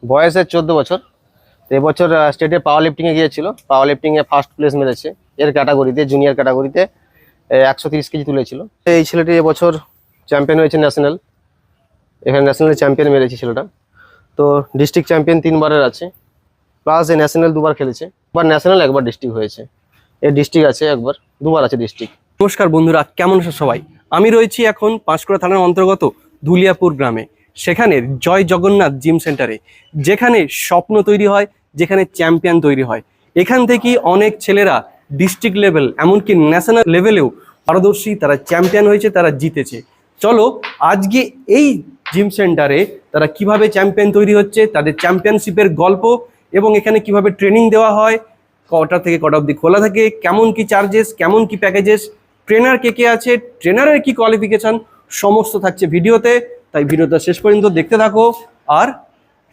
বয়স 14 বছর। তো এবছর স্টেটে পাওয়ার লিফটিংয়ে গিয়েছিল, পাওয়ার লিফটিংয়ে ফার্স্ট প্লেস মেরেছে। এর ক্যাটাগরিতে, জুনিয়র ক্যাটাগরিতে 130 কেজি তুলেছিল। এই ছেলেটি এবছর চ্যাম্পিয়ন হয়েছে ন্যাশনাল, এখানে ন্যাশনাল চ্যাম্পিয়ন মেরেছে ছেলেটা। তো ডিস্ট্রিক্ট চ্যাম্পিয়ন 3বারের আছে, প্লাস এই ন্যাশনাল 2বার খেলেছে। একবার ন্যাশনাল, একবার ডিস্ট্রিক্ট হয়েছে। এর ডিস্ট্রিক্ট আছে একবার, 2বার আছে ডিস্ট্রিক্ট। নমস্কার বন্ধুরা, কেমন আছো সবাই? আমি রয়েছি এখন পাঁশকুড়া থানার অন্তর্গত ধুলিয়াপুর গ্রামে, সেখানে জয় জগন্নাথ জিম সেন্টারে, যেখানে স্বপ্ন তৈরি হয়, যেখানে চ্যাম্পিয়ন তৈরি হয়। এখান থেকেই অনেক ছেলেরা ডিস্ট্রিক্ট লেভেল, এমনকি ন্যাশনাল লেভেলেও পারদর্শী, তারা চ্যাম্পিয়ন হয়েছে, তারা জিতেছে। চলো আজকে এই জিম সেন্টারে তারা কিভাবে চ্যাম্পিয়ন তৈরি হচ্ছে, তাদের চ্যাম্পিয়নশিপের গল্প, এবং এখানে কিভাবে ট্রেনিং দেওয়া হয়, কটা থেকে কটা অবধি খোলা থাকে, কেমন কি চার্জেস, কেমন কি প্যাকেজেস, ট্রেনার কে কে আছে, ট্রেনারের কি কোয়ালিফিকেশন, সমস্ত থাকছে ভিডিওতে। তাই ভিডিওটা শেষ পর্যন্ত দেখতে থাকো আর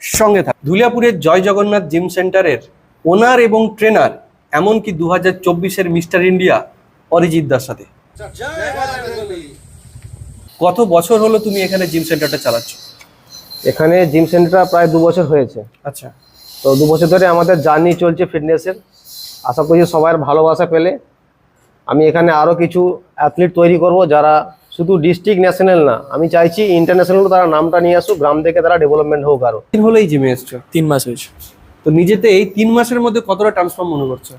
সঙ্গে থাকো। ধুলিয়াপুরের জয় জগন্নাথ জিম সেন্টারের ওনার এবং ট্রেনার, এমনকি 2024-এর মিস্টার ইন্ডিয়া অরিজিৎ দার সাথে। কত বছর হলো তুমি এখানে জিম সেন্টারটা চালাচ্ছ? এখানে জিম সেন্টারটা প্রায় 2 বছর হয়েছে। আচ্ছা, তো 2 বছর ধরে আমাদের জার্নি চলছে ফিটনেসের। আশা করছি সবার ভালোবাসা পেলে আমি এখানে আরও কিছু অ্যাথলিট তৈরি করব, যারা শুধু ডিস্ট্রিক্ট ন্যাশনাল না, আমি চাইছি ইন্টারন্যাশনালও তারা নামটা নিয়ে আসুক, গ্রাম থেকে তারা ডেভেলপমেন্ট হোক আরও। দিন হলো এই জিমে এসছো? 3 মাস হয়েছে। তো নিজেতে এই 3 মাসের মধ্যে কতটা ট্রান্সফর্ম মনে করছো?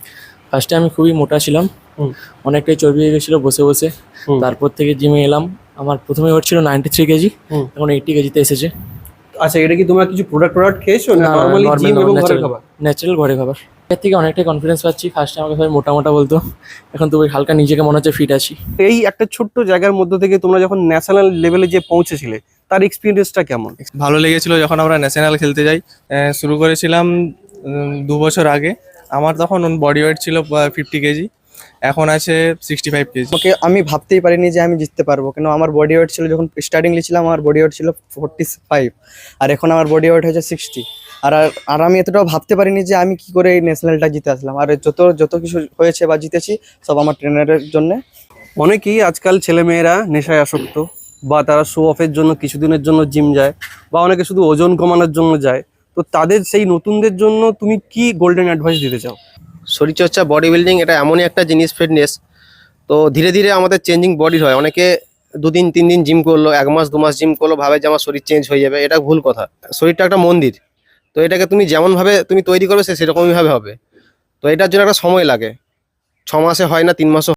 ফার্স্টে আমি খুবই মোটা ছিলাম, অনেকটাই চর্বি হয়ে গেছিলো বসে বসে। তারপর থেকে জিমে এলাম, আমার প্রথমে ওয়েট ছিল 93 কেজি, এখন 80 কেজিতে এসেছে। আচ্ছা, এটা কি তোমরা কিছু প্রোডাক্ট খেয়েছো না নরমালি জিম এবং ঘরের খাবার? ন্যাচারাল ঘরে খাবার। এর থেকে অনেকটাই কনফিডেন্স পাচ্ছি। ফার্স্টে আমাকে সবাই মোটা মোটা বলতো, এখন তো ওই হালকা নিজেকে মনে হচ্ছে ফিট আছি। এই একটা ছোট্ট জায়গার মধ্যে থেকে তোমরা যখন ন্যাশনাল লেভেলে যে পৌঁছেছিলে, তার এক্সপিরিয়েন্সটা কেমন? ভালো লেগেছিল যখন আমরা ন্যাশনাল খেলতে যাই। শুরু করেছিলাম 2 বছর আগে। আমার তখন বডি ওয়েট ছিল 50 কেজি, এখন আছে 65 কেজি। আমি ভাবতেই পারিনি যে আমি জিততে পারবো, কেন আমার বডি ওয়েট ছিল যখন স্টার্টিং ছিলাম, আমার বডি ওয়েট ছিল 45, আর এখন আমার বডি ওয়েট হয়েছে 60। আর আমি এতটাও ভাবতে পারিনি যে আমি কি করে এই ন্যাশনালটা জিতে আসলাম। আর যত কিছু হয়েছে বা জিতেছি সব আমার ট্রেনারের জন্য। অনেকেই আজকাল ছেলেমেয়েরা নেশায় আসক্ত, বা তারা শো অফের জন্য কিছুদিনের জন্য জিম যায়, বা অনেকে শুধু ওজন কমানোর জন্য যায়। তো তাদের, সেই নতুনদের জন্য তুমি কি গোল্ডেন অ্যাডভাইস দিতে চাও? শরীরচর্চা, বডি বিল্ডিং এটা এমনই একটা জিনিস, ফিটনেস তো ধীরে ধীরে আমাদের চেঞ্জিং বডি হয়। অনেকে 2 দিন 3 দিন জিম করলো, 1 মাস 2 মাস জিম করলো, ভাবে যে আমার শরীর চেঞ্জ হয়ে যাবে। এটা ভুল কথা। শরীরটা একটা মন্দির, তো এটাকে তুমি যেমনভাবে তুমি তৈরি করবে সেরকমই ভাবে হবে। তো এটার জন্য একটা সময় লাগে, 6 মাসে হয় না, 3 মাসও